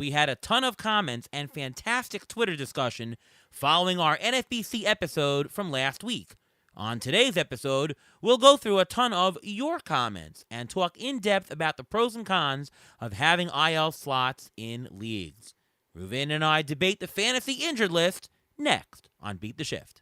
we had a ton of comments and fantastic Twitter discussion following our NFBC episode from last week. On today's episode, we'll go through a ton of your comments and talk in depth about the pros and cons of having IL slots in leagues. Ruven and I debate the fantasy injured list next on Beat the Shift.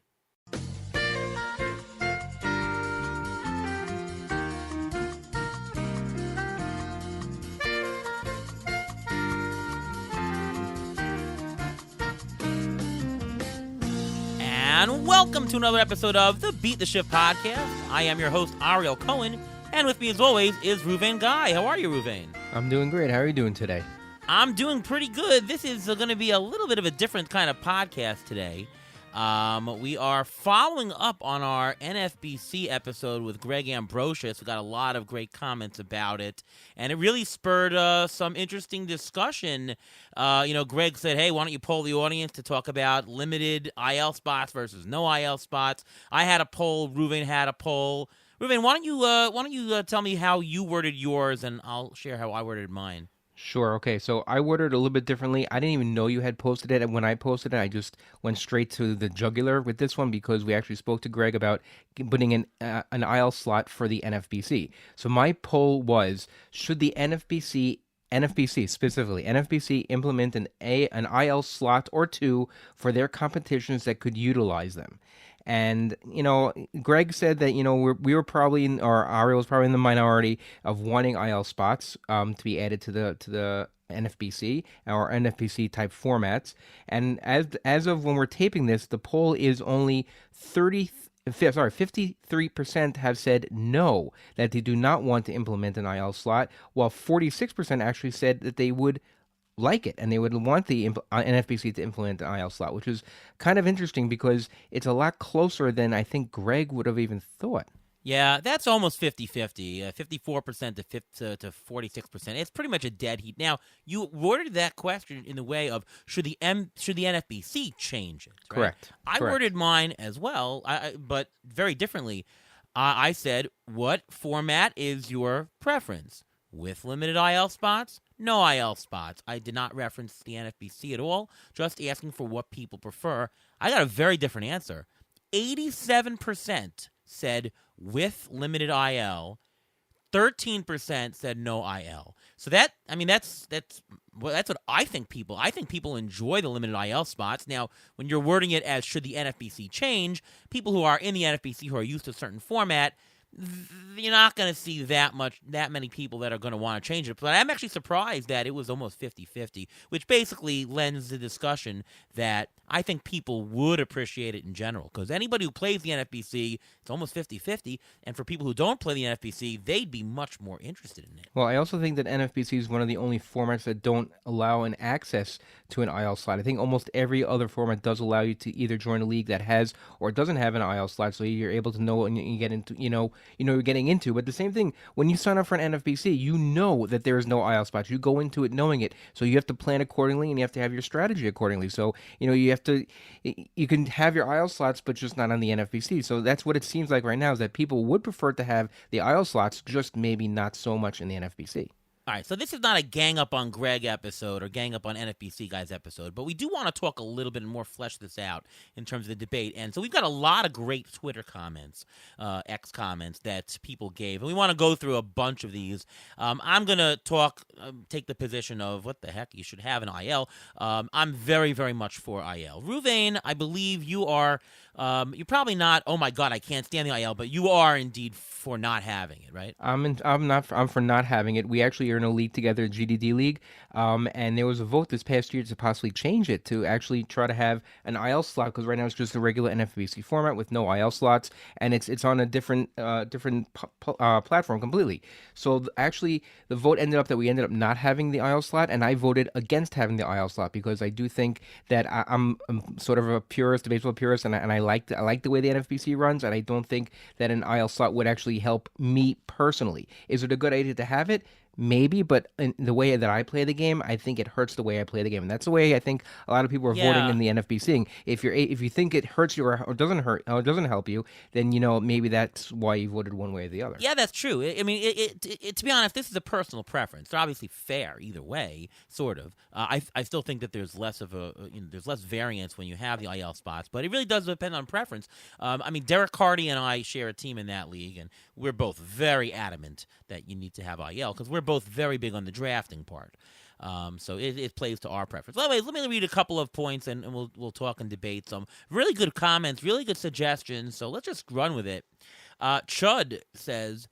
And welcome to another episode of the Beat the Shift podcast. I am your host, Ariel Cohen, and with me as always is Ruven Guy. How are you, Ruven? I'm doing great. How are you doing today? I'm doing pretty good. This is going to be a little bit of a different kind of podcast today. We are following up on our NFBC episode with Greg Ambrosius. We got a lot of great comments about it, and it really spurred some interesting discussion. Greg said, hey, why don't you poll the audience to talk about limited IL spots versus no IL spots? I had a poll. Ruven had a poll. Ruven, why don't you tell me how you worded yours, and I'll share how I worded mine. Sure. Okay. So I worded it a little bit differently. I didn't even know you had posted it. And when I posted it, I just went straight to the jugular with this one because we actually spoke to Greg about putting in an IL slot for the NFBC. So my poll was, should the NFBC specifically, NFBC implement an IL slot or two for their competitions that could utilize them? And, Greg said that, we were probably Ariel was probably in the minority of wanting IL spots to be added to the NFBC or NFBC type formats. And as of when we're taping this, the poll is only 53% have said no, that they do not want to implement an IL slot, while 46% actually said that they would like it and they would want the NFBC to implement an IL slot, which is kind of interesting because it's a lot closer than I think Greg would have even thought. Yeah, that's almost 50-50, 54% to 46%. It's pretty much a dead heat. Now, you worded that question in the way of should the NFBC change it? Right? Correct. I worded mine as well, but very differently. I said, what format is your preference? With limited IL spots, no IL spots. I did not reference the NFBC at all, just asking for what people prefer. I got a very different answer. 87% said with limited IL, 13% said no IL. So that's what I think people. I think people enjoy the limited IL spots. Now, when you're wording it as should the NFBC change, people who are in the NFBC who are used to a certain format, you're not going to see that many people that are going to want to change it. But I'm actually surprised that it was almost 50-50, which basically lends the discussion that I think people would appreciate it in general. Because anybody who plays the NFBC, it's almost 50-50. And for people who don't play the NFBC, they'd be much more interested in it. Well, I also think that NFBC is one of the only formats that don't allow an access to an IL slot. I think almost every other format does allow you to either join a league that has or doesn't have an IL slot, so you're able to know what you get into, you're getting into. But the same thing, when you sign up for an NFBC, you know that there is no IL spots. You go into it knowing it, so you have to plan accordingly and you have to have your strategy accordingly. So, you can have your IL slots, but just not on the NFBC. So that's what it seems like right now, is that people would prefer to have the IL slots, just maybe not so much in the NFBC. All right, so this is not a gang up on Greg episode or gang up on NFBC guys episode, but we do want to talk a little bit and more flesh this out in terms of the debate. And so we've got a lot of great Twitter comments, X comments that people gave, and we want to go through a bunch of these. I'm going to take the position of what the heck, you should have an IL. I'm very, very much for IL. Ruven, I believe you are, you're probably not, oh my God, I can't stand the IL, but you are indeed for not having it, right? I'm for not having it. We actually are in a league together, GDD League, and there was a vote this past year to possibly change it to actually try to have an IL slot, because right now it's just a regular NFBC format with no IL slots, and it's on a different platform completely. So actually, the vote ended up that we ended up not having the IL slot, and I voted against having the IL slot because I do think that I'm sort of a purist, a baseball purist, and I like the way the NFBC runs, and I don't think that an IL slot would actually help me personally. Is it a good idea to have it? maybe, but in the way that I play the game, I think it hurts the way I play the game, and that's the way I think a lot of people are voting Yeah. in the NFBC. If you think it hurts you or doesn't hurt or doesn't help you, then maybe that's why you voted one way or the other. Yeah, that's true. I mean, to be honest, this is a personal preference. They're obviously fair either way, sort of. I still think that there's less of there's less variance when you have the IL spots, but it really does depend on preference. I mean, Derek Carty and I share a team in that league, and we're both very adamant that you need to have IL because we're both very big on the drafting part. So it plays to our preference. Anyways, let me read a couple of points and we'll talk and debate some really good comments, really good suggestions. So let's just run with it. Chud says,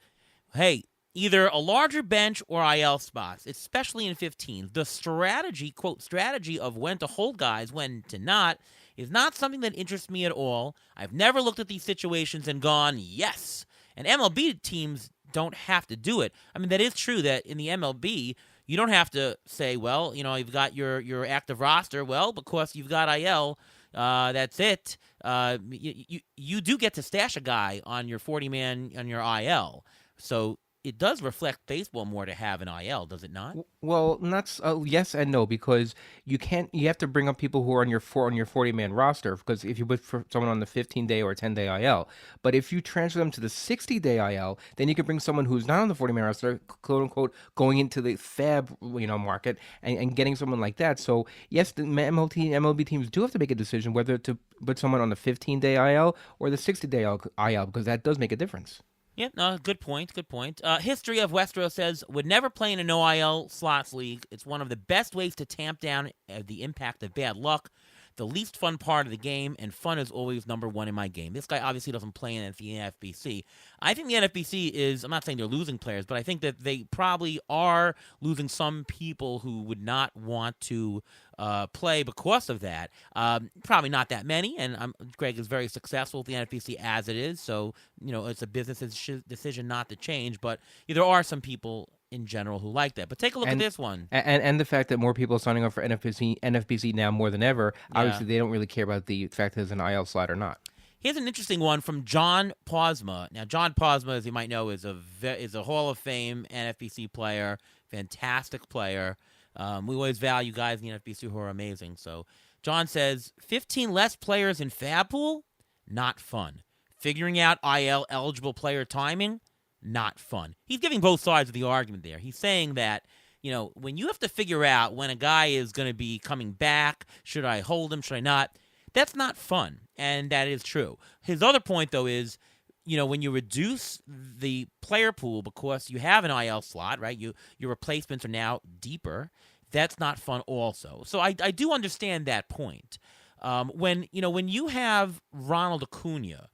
hey, either a larger bench or IL spots, especially in 15. The strategy, quote, strategy of when to hold guys, when to not, is not something that interests me at all. I've never looked at these situations and gone, yes. And MLB teams don't have to do it. I mean, that is true that in the MLB, you don't have to say, well, you've got your active roster. Well, because you've got IL, that's it. You do get to stash a guy on your 40-man on your IL. So it does reflect baseball more to have an IL, does it not? Well, not yes and no, because you have to bring up people who are on your 40-man roster, because if you put for someone on the 15-day or 10-day IL, but if you transfer them to the 60-day IL, then you can bring someone who's not on the 40-man roster, quote unquote, going into the fab market and getting someone like that. So yes, the MLB teams do have to make a decision whether to put someone on the 15-day IL or the 60-day IL, because that does make a difference. Yeah, no, good point, good point. History of Westeros says, would never play in a no-IL slots league. It's one of the best ways to tamp down the impact of bad luck. The least fun part of the game, and fun is always number one in my game. This guy obviously doesn't play in the NFBC. I think the NFBC is, I'm not saying they're losing players, but I think that they probably are losing some people who would not want to play because of that. Probably not that many, and Greg is very successful with the NFBC as it is, so it's a business decision not to change, but there are some people in general who like that. But take a look at this one. And the fact that more people are signing up for NFBC now more than ever, obviously they don't really care about the fact that there's an IL slot or not. Here's an interesting one from John Posma. Now, John Posma, as you might know, is a Hall of Fame NFBC player, fantastic player. We always value guys in the NFBC who are amazing. So John says, 15 less players in Fab Pool? Not fun. Figuring out IL eligible player timing? Not fun. He's giving both sides of the argument there. He's saying that, when you have to figure out when a guy is going to be coming back, should I hold him, should I not? That's not fun, and that is true. His other point, though, is, when you reduce the player pool because you have an IL slot, right, your replacements are now deeper, that's not fun also. So I do understand that point. When you have Ronald Acuna,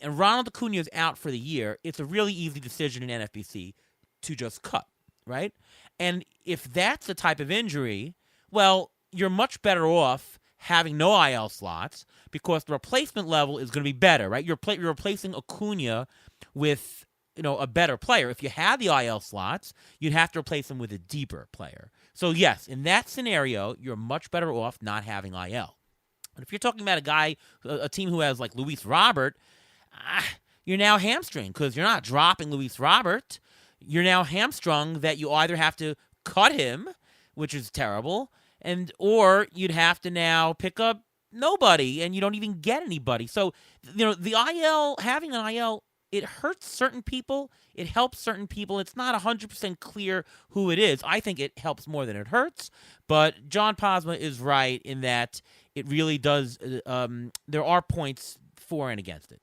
and Ronald Acuna is out for the year, it's a really easy decision in NFBC to just cut, right? And if that's the type of injury, well, you're much better off having no IL slots because the replacement level is going to be better, right? You're replacing Acuna with a better player. If you had the IL slots, you'd have to replace him with a deeper player. So yes, in that scenario, you're much better off not having IL. But if you're talking about a team who has like Luis Robert, you're now hamstrung because you're not dropping Luis Robert. You're now hamstrung that you either have to cut him, which is terrible, or you'd have to now pick up nobody, and you don't even get anybody. So, the IL, having an IL, it hurts certain people. It helps certain people. It's not 100% clear who it is. I think it helps more than it hurts, but John Posma is right in that it really does. There are points for and against it.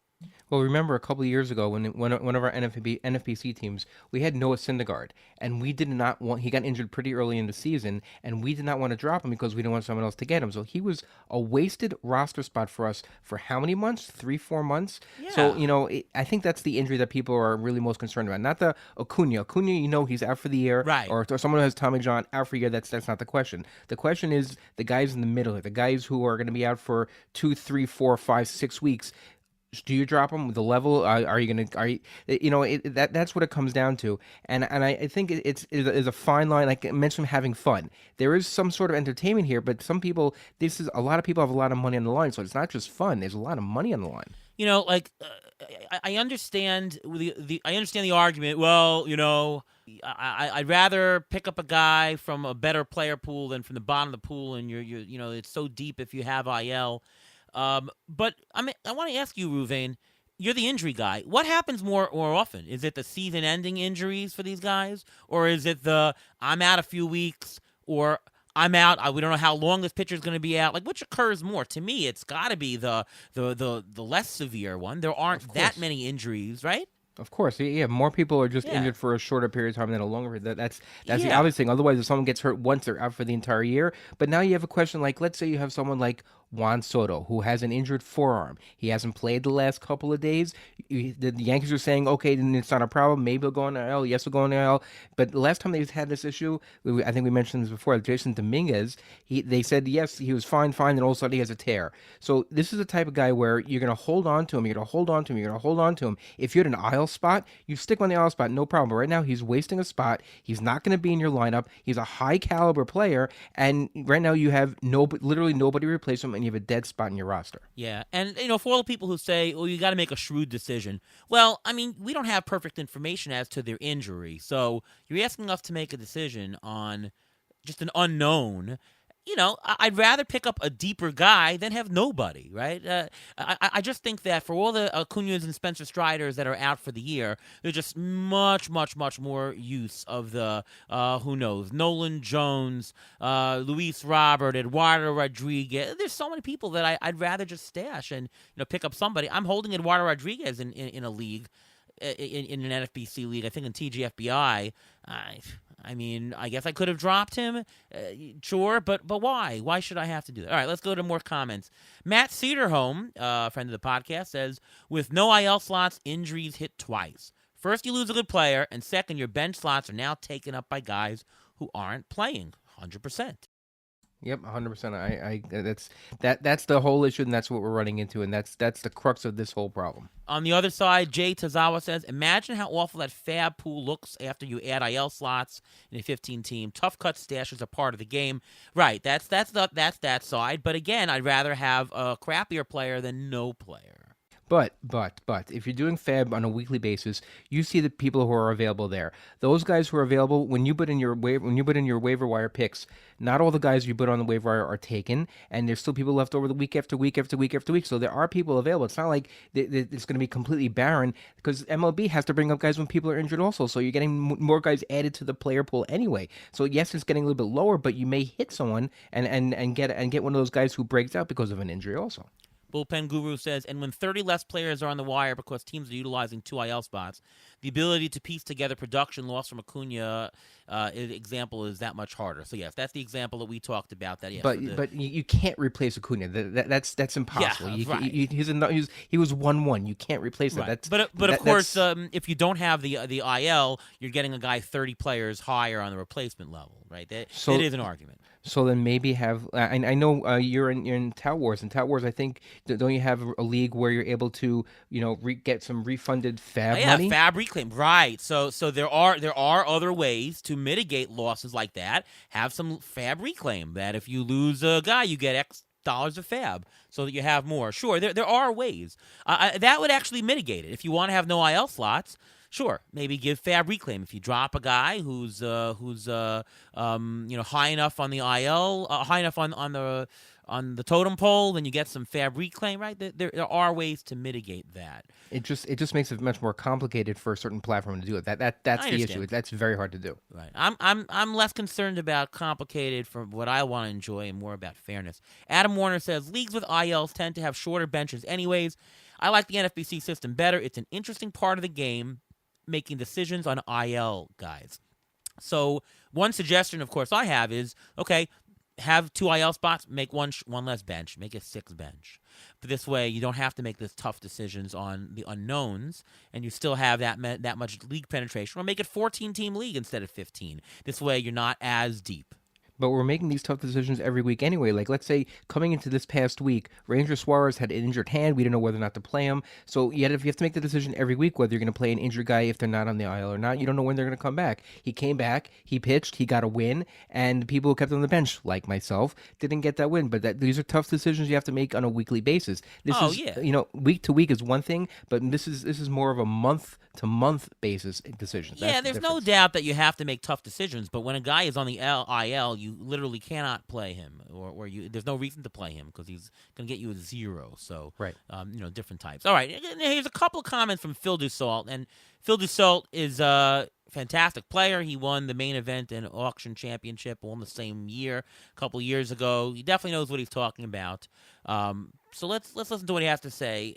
Well, remember a couple of years ago when one of our NFBC teams, we had Noah Syndergaard, and we did not want. He got injured pretty early in the season, and we did not want to drop him because we didn't want someone else to get him. So he was a wasted roster spot for us for how many months? 3-4 months. Yeah. So I think that's the injury that people are really most concerned about. Not the Acuna. Acuna, he's out for the year, right? Or someone who has Tommy John out for a year. That's not the question. The question is the guys in the middle, the guys who are going to be out for 2, 3, 4, 5, 6 weeks. Do you drop them with the level? Are you gonna? That's what it comes down to. And I think it's a fine line. Like I mentioned, having fun. There is some sort of entertainment here, but some people, a lot of people have a lot of money on the line, so it's not just fun. There's a lot of money on the line. like I understand I understand the argument. Well, I'd rather pick up a guy from a better player pool than from the bottom of the pool, and it's so deep if you have IL. But I want to ask you, Ruvain. You're the injury guy. What happens more often? Is it the season-ending injuries for these guys, or is it the I'm out a few weeks, or I'm out. We don't know how long this pitcher's going to be out. Like, which occurs more? To me, it's got to be the less severe one. There Of aren't that course. many injuries, right? Of course, yeah. More people are just Yeah, injured for a shorter period of time than a longer. That's the yeah, obvious thing. Otherwise, if someone gets hurt once, they're out for the entire year. But now you have a question like, let's say you have someone like Juan Soto who has an injured forearm. He hasn't played the last couple of days. The Yankees are saying, okay, then it's not a problem. Maybe he'll go on IL. Yes, he'll go on IL. But the last time they've had this issue, I think we mentioned this before. Jason Dominguez, they said yes, he was fine, and all of a sudden he has a tear. So this is the type of guy where you're going to hold on to him. You're going to hold on to him. You're going to hold on to him. If you're at an IL spot, you stick him on the IL spot, no problem. But right now, he's wasting a spot. He's not going to be in your lineup. He's a high caliber player, and right now you have literally nobody to replace him, and you have a dead spot in your roster. yeah. And for all the people who say, "Well, you got to make a shrewd decision," well, I mean, we don't have perfect information as to their injury, so you're asking us to make a decision on just an unknown. I'd rather pick up a deeper guy than have nobody, right? I just think that for all the Acuñas and Spencer Striders that are out for the year, there's just much, much, much more use of the, who knows, Nolan Jones, Luis Robert, Eduardo Rodriguez. There's so many people that I'd rather just stash and pick up somebody. I'm holding Eduardo Rodriguez in a league. In an NFBC league, I think in TGFBI. I mean, I guess I could have dropped him, sure, but why? Why should I have to do that? All right, let's go to more comments. Matt Cedarholm, friend of the podcast, says, with no IL slots, injuries hit twice. First, you lose a good player, and second, your bench slots are now taken up by guys who aren't playing 100%. Yep, 100%. That's the whole issue, and that's what we're running into, and that's the crux of this whole problem. On the other side, Jay Tazawa says, imagine how awful that fab pool looks after you add IL slots in a 15-team. Tough cut stashes are part of the game. Right, that's that side. But again, I'd rather have a crappier player than no player. But if you're doing fab on a weekly basis, you see the people who are available there. Those guys who are available when you put in your waiver wire picks, not all the guys you put on the waiver wire are taken, and there's still people left over the week after week after week after week. So there are people available. It's not like it's going to be completely barren because MLB has to bring up guys when people are injured also. So you're getting more guys added to the player pool anyway. So yes, it's getting a little bit lower, but you may hit someone and get one of those guys who breaks out because of an injury also. Bullpen Guru says, and when 30 less players are on the wire because teams are utilizing 2 IL spots, the ability to piece together production lost from Acuna example is that much harder. So yes, that's the example that we talked about. That yes, but you can't replace Acuna. That's impossible. Yeah, right. He was 1-1. You can't replace that. Right. But of course, if you don't have the IL, you're getting a guy 30 players higher on the replacement level, right? That is an argument. So then maybe have I know you're in Tout Wars. In Tout Wars, I think don't you have a league where you're able to get some refunded fab money? Yeah, fab reclaim, right? So there are other ways to mitigate losses like that. Have some fab reclaim. That if you lose a guy, you get X dollars of fab, so that you have more. Sure, there are ways that would actually mitigate it. If you want to have no IL slots. Sure, maybe give fab reclaim if you drop a guy who's high enough on the IL, high enough on the totem pole, then you get some fab reclaim. Right, there are ways to mitigate that. It just makes it much more complicated for a certain platform to do it. That's the issue. That's very hard to do. Right. I'm less concerned about complicated for what I want to enjoy and more about fairness. Adam Warner says leagues with ILs tend to have shorter benches anyways. I like the NFBC system better. It's an interesting part of the game, making decisions on IL guys. So one suggestion, of course, I have is, okay, have 2 IL spots, make one less bench, make it 6 bench. But this way, you don't have to make these tough decisions on the unknowns, and you still have that much league penetration. Or make it 14-team league instead of 15. This way, you're not as deep. But we're making these tough decisions every week anyway. Like, let's say coming into this past week, Ranger Suarez had an injured hand. We didn't know whether or not to play him. So yet, if you have to make the decision every week whether you're going to play an injured guy if they're not on the IL or not, you don't know when they're going to come back. He came back, he pitched, he got a win, and people who kept him on the bench, like myself, didn't get that win. But these are tough decisions you have to make on a weekly basis. This Oh is, yeah. week to week is one thing, but this is more of a month to month basis decisions. That's Yeah, the there's no difference. doubt that you have to make tough decisions, but when a guy is on the IL, you literally cannot play him, or there's no reason to play him because he's going to get you a 0. So, Right. different types. All right, here's a couple of comments from Phil Dussault, and Phil Dussault is a fantastic player. He won the main event and auction championship all in the same year, a couple of years ago. He definitely knows what he's talking about. So let's listen to what he has to say.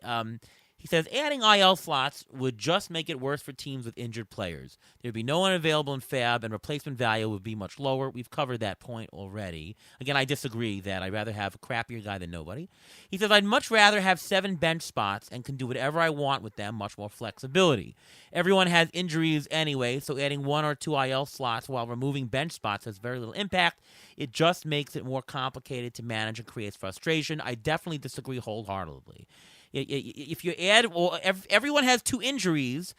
He says, adding IL slots would just make it worse for teams with injured players. There'd be no one available in FAB, and replacement value would be much lower. We've covered that point already. Again, I disagree that I'd rather have a crappier guy than nobody. He says, I'd much rather have 7 bench spots and can do whatever I want with them, much more flexibility. Everyone has injuries anyway, so adding 1 or 2 IL slots while removing bench spots has very little impact. It just makes it more complicated to manage and creates frustration. I definitely disagree wholeheartedly. If you add, well, everyone has 2 injuries.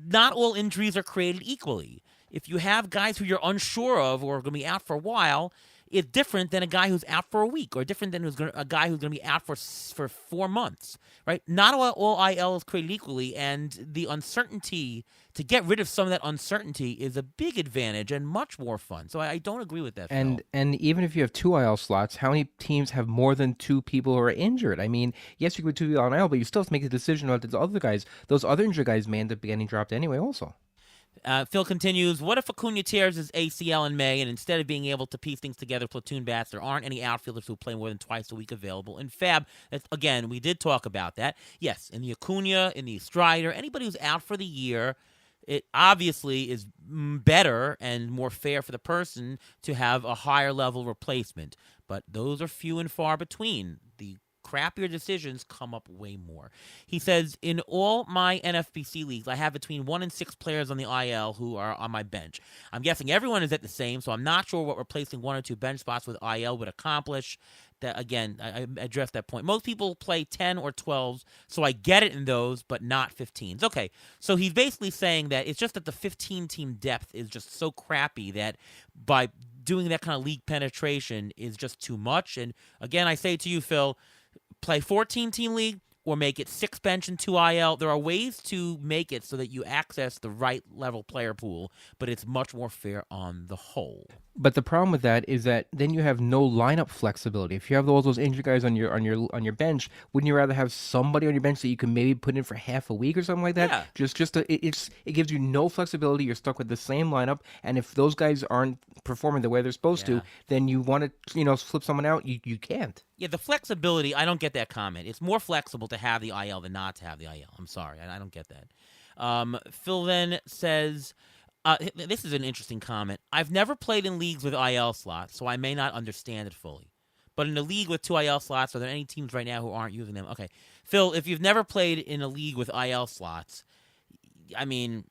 Not all injuries are created equally. If you have guys who you're unsure of or are going to be out for a while, it's different than a guy who's out for a week, or different than a guy who's going to be out for 4 months, right? Not all IL is created equally, and the uncertainty, to get rid of some of that uncertainty is a big advantage and much more fun. So I don't agree with that, Phil. And even if you have 2 IL slots, how many teams have more than 2 people who are injured? I mean, yes, you could 2 people on IL, but you still have to make a decision about the other guys. Those other injured guys may end up getting dropped anyway also. Phil continues, what if Acuna tears his ACL in May and instead of being able to piece things together platoon bats, there aren't any outfielders who play more than twice a week available in FAB? Again, we did talk about that. Yes, in the Acuna, in the Strider, anybody who's out for the year, it obviously is better and more fair for the person to have a higher level replacement. But those are few and far between. The crappier decisions come up way more. He says, in all my NFBC leagues, I have between 1 and 6 players on the IL who are on my bench. I'm guessing everyone is at the same, so I'm not sure what replacing 1 or 2 bench spots with IL would accomplish. That, again, I addressed that point. Most people play 10 or 12s, so I get it in those, but not 15s. Okay, so he's basically saying that it's just that the 15-team depth is just so crappy that by doing that kind of league penetration is just too much. And again, I say to you, Phil, play 14-team league or make it 6 bench and 2 IL. There are ways to make it so that you access the right level player pool, but it's much more fair on the whole. But the problem with that is that then you have no lineup flexibility. If you have all those injured guys on your bench, wouldn't you rather have somebody on your bench that you can maybe put in for half a week or something like that? Yeah. It gives you no flexibility. You're stuck with the same lineup, and if those guys aren't performing the way they're supposed to, then you want to flip someone out. You can't. Yeah, the flexibility, I don't get that comment. It's more flexible to have the IL than not to have the IL. I'm sorry, I don't get that. Phil then says, this is an interesting comment. I've never played in leagues with IL slots, so I may not understand it fully. But in a league with 2 IL slots, are there any teams right now who aren't using them? Okay. Phil, if you've never played in a league with IL slots, I mean,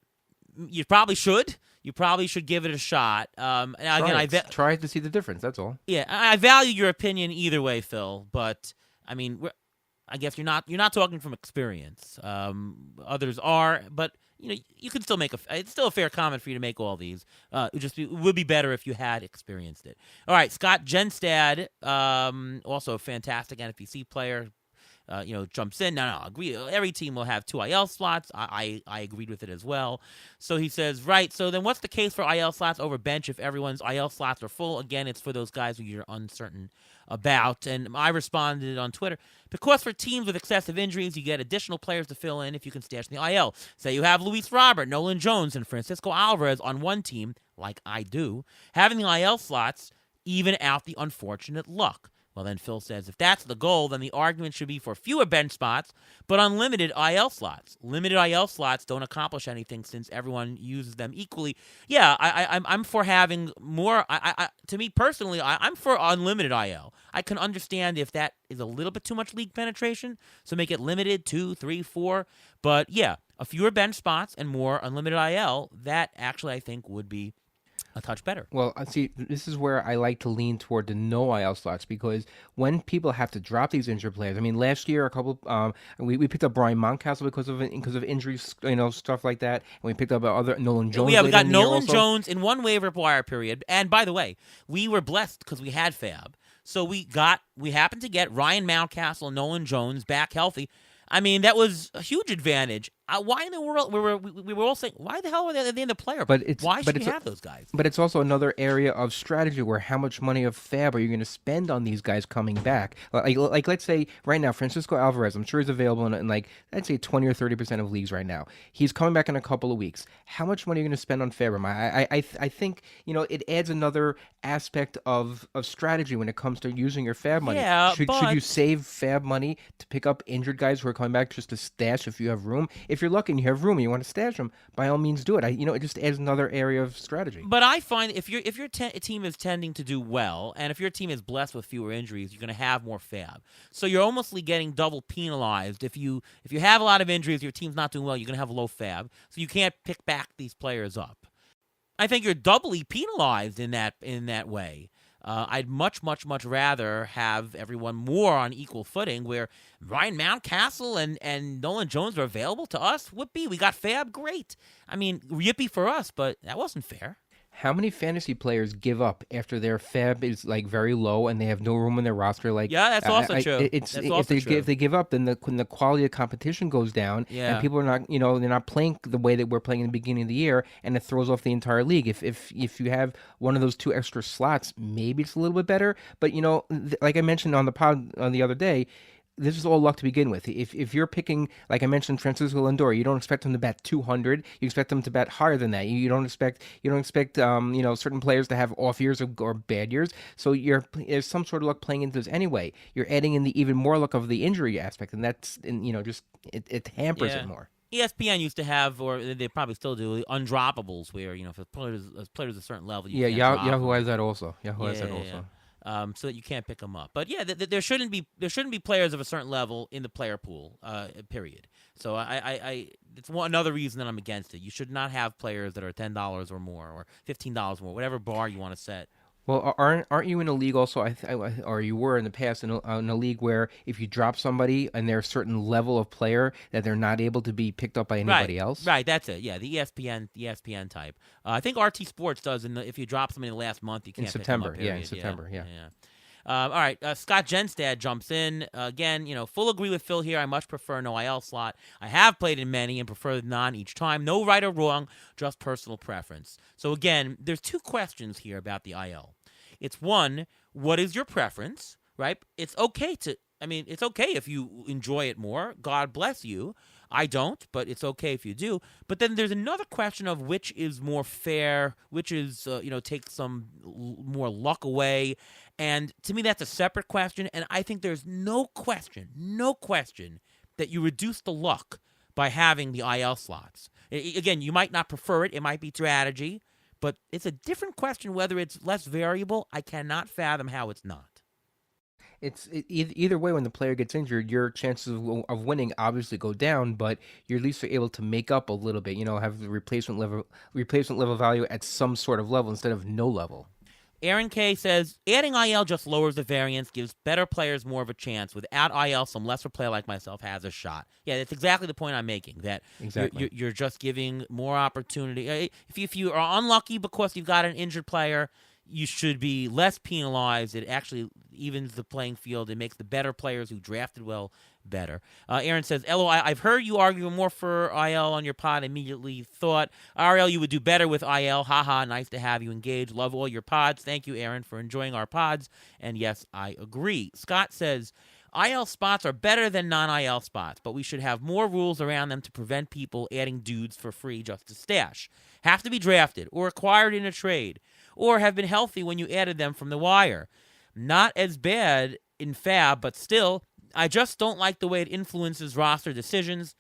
you probably should. You probably should give it a shot. And again, Try to see the difference. That's all. Yeah, I value your opinion either way, Phil. But I mean, I guess you're not talking from experience. Others are, but you can still make it's still a fair comment for you to make all these. It would be better if you had experienced it. All right, Scott Genstad, also a fantastic NFBC player. Jumps in. No, agree. Every team will have 2 IL slots. I agreed with it as well. So he says, right, so then what's the case for IL slots over bench if everyone's IL slots are full? Again, it's for those guys who you're uncertain about. And I responded on Twitter, because for teams with excessive injuries, you get additional players to fill in if you can stash in the IL. Say you have Luis Robert, Nolan Jones, and Francisco Alvarez on one team, like I do, having the IL slots even out the unfortunate luck. Well, then Phil says, if that's the goal, then the argument should be for fewer bench spots, but unlimited IL slots. Limited IL slots don't accomplish anything since everyone uses them equally. Yeah, I'm for having more. To me personally, I'm for unlimited IL. I can understand if that is a little bit too much league penetration, so make it limited 2, 3, 4. But yeah, a fewer bench spots and more unlimited IL. That actually I think would be a touch better. Well, see, this is where I like to lean toward the no IL slots because when people have to drop these injured players, I mean, last year we picked up Brian Mountcastle because of injuries, stuff like that, and we picked up other Nolan Jones Yeah, we later got in the year Nolan also. Jones in one waiver wire period. And by the way, we were blessed because we had Fab. So we happened to get Ryan Mountcastle and Nolan Jones back healthy. I mean, that was a huge advantage. Why in the world we were all saying, why the hell are they in the player But pool? it's Why but should we it's have those guys? But it's also another area of strategy where how much money of fab are you going to spend on these guys coming back? Like let's say right now, Francisco Alvarez, I'm sure he's available in like I'd say 20 or 30% of leagues right now. He's coming back in a couple of weeks. How much money are you going to spend on fab? I think it adds another aspect of strategy when it comes to using your fab money. Yeah, Should you but save fab money to pick up injured guys who are coming back just to stash if you have room? If you're lucky and you have room and you want to stash them, by all means do it. It just adds another area of strategy. But I find if your team is tending to do well, and if your team is blessed with fewer injuries, you're going to have more fab. So you're almost getting double penalized if you have a lot of injuries, your team's not doing well, you're going to have low fab, so you can't pick back these players up. I think you're doubly penalized in that way. I'd much rather have everyone more on equal footing where Ryan Mountcastle and Nolan Jones are available to us. Whoopee, we got Fab, great. I mean, yippee for us, but that wasn't fair. How many fantasy players give up after their fab is like very low and they have no room in their roster? Like, Yeah, that's also true. It's That's if also true. if they give up, then the quality of competition goes down, Yeah. and people are not they're not playing the way that we're playing in the beginning of the year, and it throws off the entire league. If you have one of those two extra slots, maybe it's a little bit better. But like I mentioned on the pod on the other day, this is all luck to begin with. If you're picking, like I mentioned, Francisco Lindor, you don't expect him to bat 200. You expect him to bat higher than that. You don't expect certain players to have off years or bad years. So there's some sort of luck playing into this anyway. You're adding in the even more luck of the injury aspect, and that's just it hampers Yeah. it more. ESPN used to have, or they probably still do, undroppables, where if a player's a certain level, you Yeah, can't drop Yahoo them. has that also. Yahoo has Yeah, that yeah, also. so that you can't pick them up. But yeah, there shouldn't be players of a certain level in the player pool. Period. So it's another reason that I'm against it. You should not have players that are $10 or more, or $15 more, whatever bar you want to set. Well, aren't you in a league also? Or you were in the past in a league where if you drop somebody and they're a certain level of player that they're not able to be picked up by anybody else. Right. That's it. Yeah, the ESPN type. I think RT Sports does. If you drop somebody in the last month, you can't In pick them September, up, yeah, in period. September, yeah. All right, Scott Genstad jumps in again. Full agree with Phil here. I much prefer an IL slot. I have played in many and prefer none each time. No right or wrong, just personal preference. So again, there's two questions here about the IL. It's one, what is your preference? Right? It's okay it's okay if you enjoy it more. God bless you. I don't, but it's okay if you do. But then there's another question of which is more fair, which is, take some more luck away. And to me, that's a separate question. And I think there's no question that you reduce the luck by having the IL slots. Again, you might not prefer it. It might be strategy. But it's a different question whether it's less variable. I cannot fathom how it's not. Either way, when the player gets injured, your chances of winning obviously go down, but you're at least able to make up a little bit. Have the replacement level value at some sort of level instead of no level. Aaron K says, adding IL just lowers the variance, gives better players more of a chance. Without IL, some lesser player like myself has a shot. Yeah, that's exactly the point I'm making, that Exactly. you're just giving more opportunity. If you are unlucky because you've got an injured player, you should be less penalized. It actually evens the playing field. It makes the better players who drafted well better. Aaron says, LO, I've heard you argue more for IL on your pod. Immediately thought, RL, you would do better with IL. Haha, nice to have you engaged. Love all your pods. Thank you, Aaron, for enjoying our pods. And yes, I agree. Scott says, IL spots are better than non-IL spots, but we should have more rules around them to prevent people adding dudes for free just to stash. Have to be drafted or acquired in a trade, or have been healthy when you added them from the wire. Not as bad in Fab, but still, I just don't like the way it influences roster decisions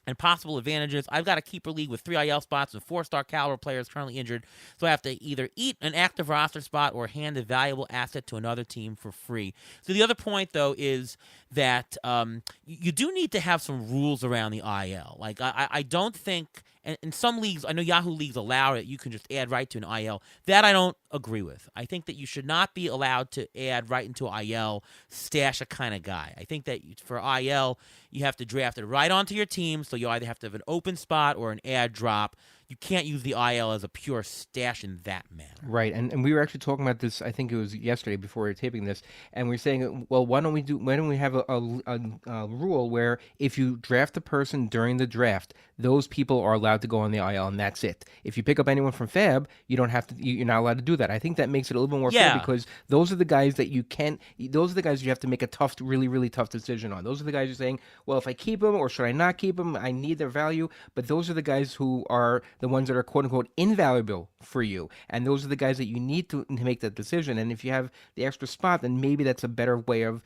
and possible advantages. I've got a keeper league with 3 IL spots and 4-star caliber players currently injured, so I have to either eat an active roster spot or hand a valuable asset to another team for free. So the other point, though, is that you do need to have some rules around the IL. Like, I don't think And in some leagues, I know Yahoo leagues allow it. You can just add right to an IL. That I don't agree with. I think that you should not be allowed to add right into IL, stash a kind of guy. I think that for IL, you have to draft it right onto your team, so you either have to have an open spot or an add drop. You can't use the IL as a pure stash in that manner. Right, and we were actually talking about this. I think it was yesterday before we were taping this, and we were saying, well, why don't we have a rule where if you draft a person during the draft, those people are allowed to go on the IL, and that's it. If you pick up anyone from Fab, you don't have to. You're not allowed to do that. I think that makes it a little bit more fair because those are the guys that you can't. Those are the guys you have to make a tough, really, really tough decision on. Those are the guys you're saying, well, if I keep them or should I not keep them? I need their value, but those are the guys who are the ones that are quote unquote invaluable for you, and those are the guys that you need to make that decision. And if you have the extra spot, then maybe that's a better way of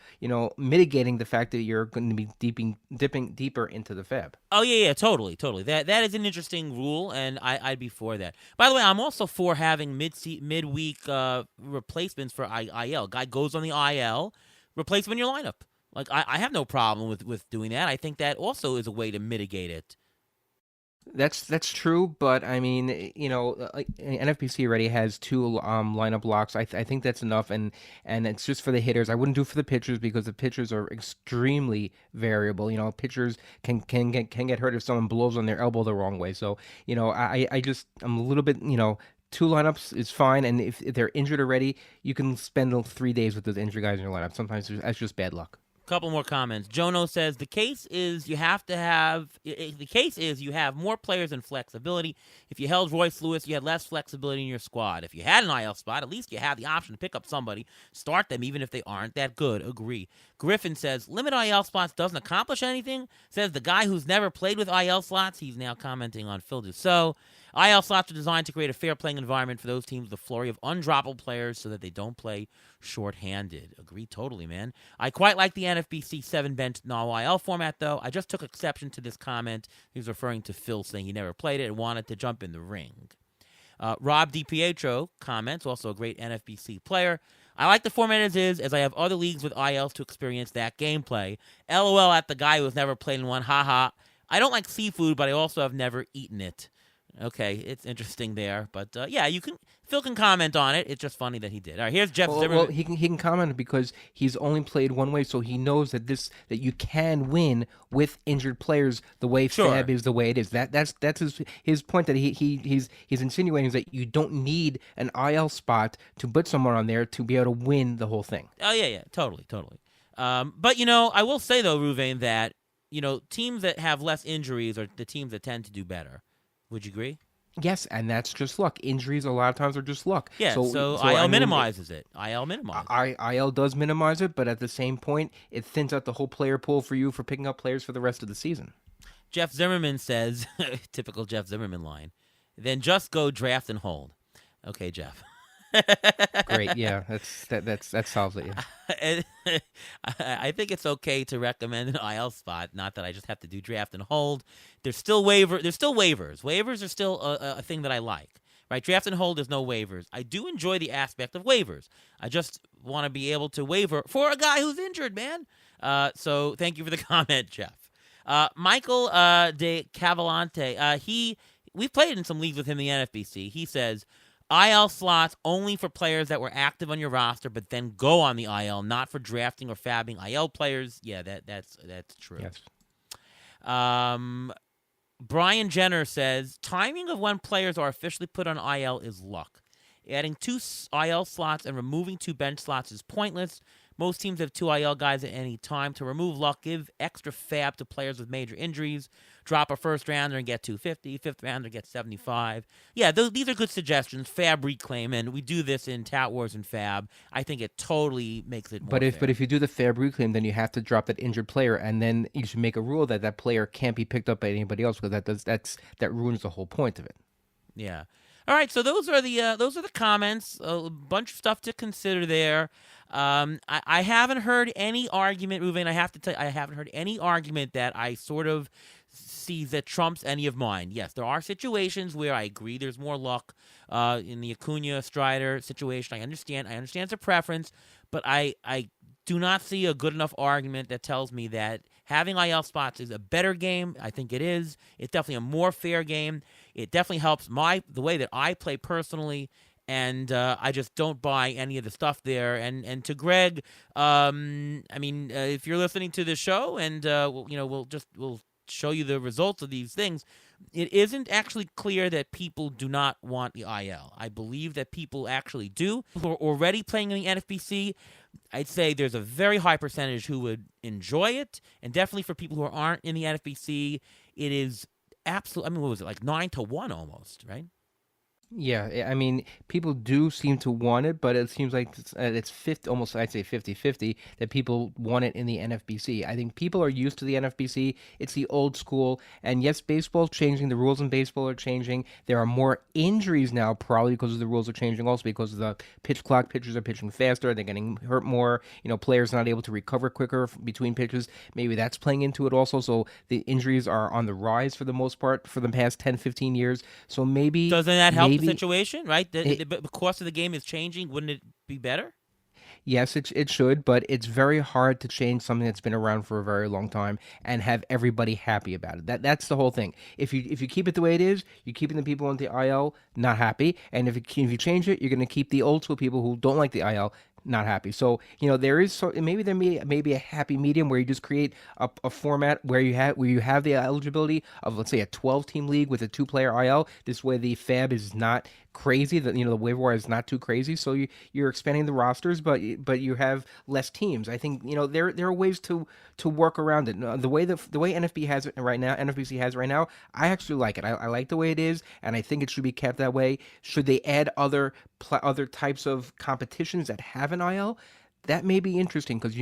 mitigating the fact that you're going to be dipping deeper into the Fab. Oh yeah, totally. That is an interesting rule, and I'd be for that. By the way, I'm also for having midweek replacements for IL. Guy goes on the IL, replace him in your lineup. Like I have no problem with doing that. I think that also is a way to mitigate it. That's true, but I mean, NFPC already has two lineup locks. I think that's enough, and it's just for the hitters. I wouldn't do for the pitchers because the pitchers are extremely variable. Pitchers can get hurt if someone blows on their elbow the wrong way. So I'm a little bit. Two lineups is fine, and if they're injured already, you can spend 3 days with those injured guys in your lineup. Sometimes that's just bad luck. Couple more comments. Jono says the case is you have more players and flexibility. If you held Royce Lewis, you had less flexibility in your squad. If you had an IL spot, at least you had the option to pick up somebody, start them even if they aren't that good. Agree. Griffin says limit IL spots doesn't accomplish anything. Says the guy who's never played with IL slots. He's now commenting on Phil Dussault. IL slots are designed to create a fair playing environment for those teams with a flurry of undroppable players so that they don't play shorthanded. Agree totally, man. I quite like the NFBC 7-bench non-IL format, though. I just took exception to this comment. He was referring to Phil saying he never played it and wanted to jump in the ring. Rob DiPietro comments, also a great NFBC player. I like the format as is, as I have other leagues with ILs to experience that gameplay. LOL at the guy who has never played in one. Haha. I don't like seafood, but I also have never eaten it. Okay, it's interesting there, but Phil can comment on it. It's just funny that he did. All right, here's Jeff Zimmerman. Well, he can comment because he's only played one way, so he knows that you can win with injured players the way Fab is the way it is. That's his point that he's insinuating is that you don't need an IL spot to put someone on there to be able to win the whole thing. Oh yeah, totally. But I will say though, Ruvain, that teams that have less injuries are the teams that tend to do better. Would you agree? Yes, and that's just luck. Injuries a lot of times are just luck. Yeah, so IL minimizes it. IL minimizes it. IL does minimize it, but at the same point, it thins out the whole player pool for you for picking up players for the rest of the season. Jeff Zimmerman says, typical Jeff Zimmerman line, then just go draft and hold. Okay, Jeff. Great, yeah, that solves it. Yeah. I think it's okay to recommend an IL spot. Not that I just have to do draft and hold. There's still waivers. Waivers are still a thing that I like. Right, draft and hold. There's no waivers. I do enjoy the aspect of waivers. I just want to be able to waiver for a guy who's injured, man. So thank you for the comment, Jeff. Michael De Cavalante. We've played in some leagues with him in the NFBC. He says, IL slots only for players that were active on your roster, but then go on the IL, not for drafting or fabbing IL players. Yeah, that's true. Yes. Brian Jenner says, timing of when players are officially put on IL is luck. Adding 2 IL slots and removing 2 bench slots is pointless. Most teams have 2 IL guys at any time. To remove luck, give extra fab to players with major injuries. Drop a first rounder and get 250. Fifth rounder gets 75. Yeah, these are good suggestions. Fab reclaim, and we do this in Tout Wars and Fab. I think it totally makes it more fair. But if you do the Fab reclaim, then you have to drop that injured player, and then you should make a rule that player can't be picked up by anybody else because that ruins the whole point of it. Yeah. All right, so those are the comments. A bunch of stuff to consider there. I haven't heard any argument, Ruvain. I have to tell you, I haven't heard any argument that I sort of see that trumps any of mine. Yes, there are situations where I agree there's more luck in the Acuna Strider situation. I understand it's a preference, but I do not see a good enough argument that tells me that having IL spots is a better game. I think it is. It's definitely a more fair game. It definitely helps the way that I play personally, and I just don't buy any of the stuff there. And to Greg, if you're listening to the show, and we'll show you the results of these things. It isn't actually clear that people do not want the IL. I believe that people actually do. Who are already playing in the NFBC, I'd say there's a very high percentage who would enjoy it, and definitely for people who aren't in the NFBC, it is absolutely. I mean, what was it, like 9-1 almost, right? Yeah, I mean, people do seem to want it, but it seems like it's 50, almost I'd say 50-50 that people want it in the NFBC. I think people are used to the NFBC. It's the old school. And yes, baseball's changing. The rules in baseball are changing. There are more injuries now, probably because the rules are changing, also because of the pitch clock. Pitchers are pitching faster. They're getting hurt more. Players not able to recover quicker between pitches. Maybe that's playing into it also. So the injuries are on the rise for the most part for the past 10, 15 years. So Doesn't that help the maybe situation, right? it, The cost of the game is changing. Wouldn't it be better? yes, it should, but it's very hard to change something that's been around for a very long time and have everybody happy about it. That's the whole thing. If you keep it the way it is, you're keeping the people on the IL not happy, and if you change it, you're going to keep the old school people who don't like the IL not happy. So there is maybe maybe a happy medium where you just create a format where you have the eligibility of, let's say, a 12-team league with a 2-player IL. This way the fab is not crazy, that the waiver wire is not too crazy, so you're expanding the rosters, but you have less teams. I think there are ways to work around it. The way NFB has it right now, NFBC has it right now, I actually like it. I like the way it is, and I think it should be kept that way. Should they add other types of competitions that have an IL? That may be interesting, because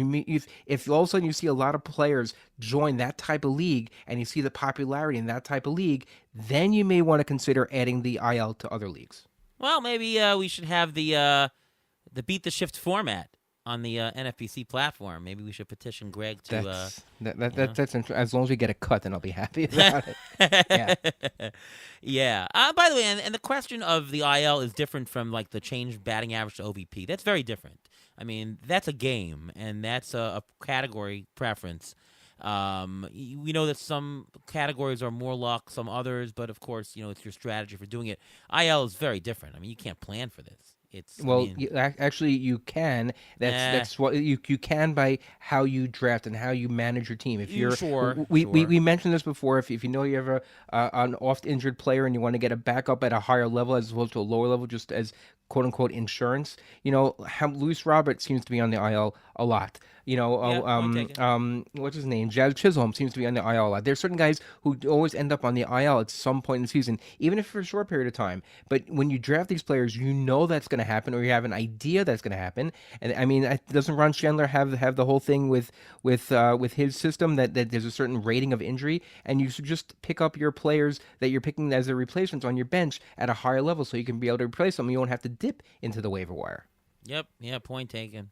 if all of a sudden you see a lot of players join that type of league and you see the popularity in that type of league, then you may want to consider adding the IL to other leagues. Well, maybe we should have the beat the shift format on the NFBC platform. Maybe we should petition Greg to. That's as long as we get a cut, then I'll be happy about it. Yeah. Yeah. By the way, and the question of the IL is different from like the changed batting average to OVP. That's very different. I mean, that's a game, and that's a category preference. We know that some categories are more luck, some others, but of course, it's your strategy for doing it. IL is very different. I mean, you can't plan for this. Actually, you can. That's what you can by how you draft and how you manage your team. If you're sure, we mentioned this before. If you know you have an oft injured player and you want to get a backup at a higher level as opposed to a lower level, just as quote unquote insurance, how Luis Robert seems to be on the IL a lot. What's his name? Jazz Chisholm seems to be on the IL a lot. There's certain guys who always end up on the IL at some point in the season, even if for a short period of time. But when you draft these players, that's going to happen, or you have an idea that's going to happen. And I mean, doesn't Ron Chandler have the whole thing with his system that there's a certain rating of injury, and you should just pick up your players that you're picking as a replacements on your bench at a higher level, so you can be able to replace them. You won't have to dip into the waiver wire. Yep. Yeah. Point taken.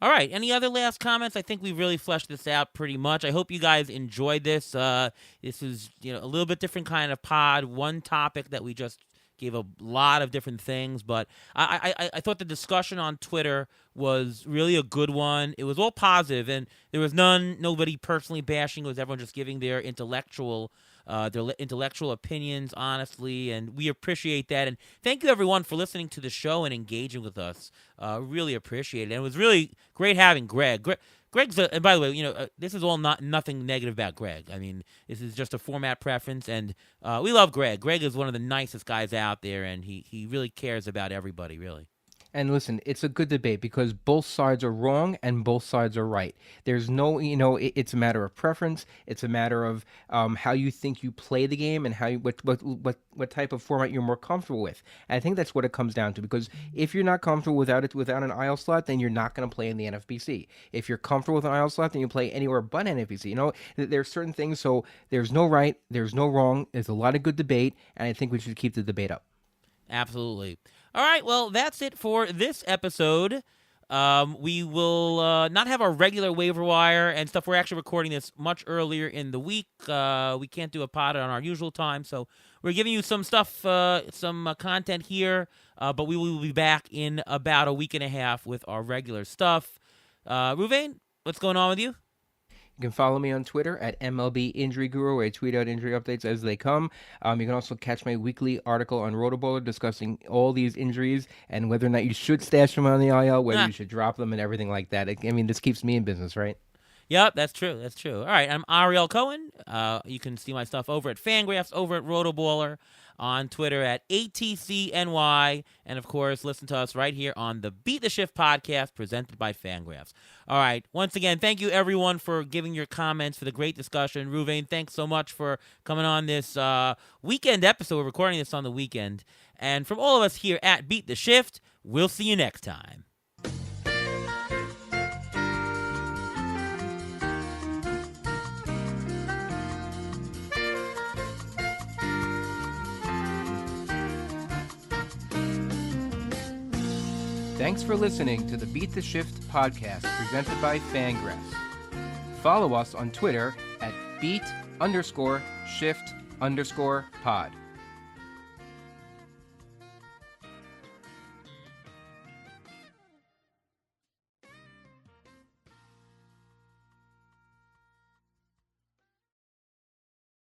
All right. Any other last comments? I think we've really fleshed this out pretty much. I hope you guys enjoyed this. This is a little bit different kind of pod. One topic that we just gave a lot of different things, but I thought the discussion on Twitter was really a good one. It was all positive, and there was nobody personally bashing. It was everyone just giving their intellectual opinions honestly, and we appreciate that. And thank you everyone for listening to the show and engaging with us. Really appreciate it. And it was really great having Greg. Greg's and by the way, this is all nothing negative about Greg. I mean, this is just a format preference, and we love Greg. Greg is one of the nicest guys out there, and he really cares about everybody, really. And listen, it's a good debate because both sides are wrong and both sides are right. There's no, it's a matter of preference. It's a matter of how you think you play the game and what type of format you're more comfortable with. And I think that's what it comes down to, because if you're not comfortable without an IL slot, then you're not going to play in the NFBC. If you're comfortable with an IL slot, then you play anywhere but NFBC. There's certain things, so there's no right, there's no wrong. There's a lot of good debate, and I think we should keep the debate up. Absolutely. All right, well, that's it for this episode. We will not have our regular waiver wire and stuff. We're actually recording this much earlier in the week. We can't do a pod on our usual time, so we're giving you some stuff, some content here, but we will be back in about a week and a half with our regular stuff. Ruvain, what's going on with you? You can follow me on Twitter at MLB Injury Guru, where I tweet out injury updates as they come. You can also catch my weekly article on Rotoballer discussing all these injuries and whether or not you should stash them on the IL, whether you should drop them, and everything like that. I mean, this keeps me in business, right? Yep, that's true. That's true. All right, I'm Ariel Cohen. You can see my stuff over at Fangraphs, over at Rotoballer, on Twitter at ATCNY, and of course, listen to us right here on the Beat the Shift podcast presented by Fangraphs. All right, once again, thank you everyone for giving your comments, for the great discussion. Ruvain, thanks so much for coming on this weekend episode. We're recording this on the weekend. And from all of us here at Beat the Shift, we'll see you next time. Thanks for listening to the Beat the Shift podcast presented by Fangraphs. Follow us on Twitter at beat_shift_pod.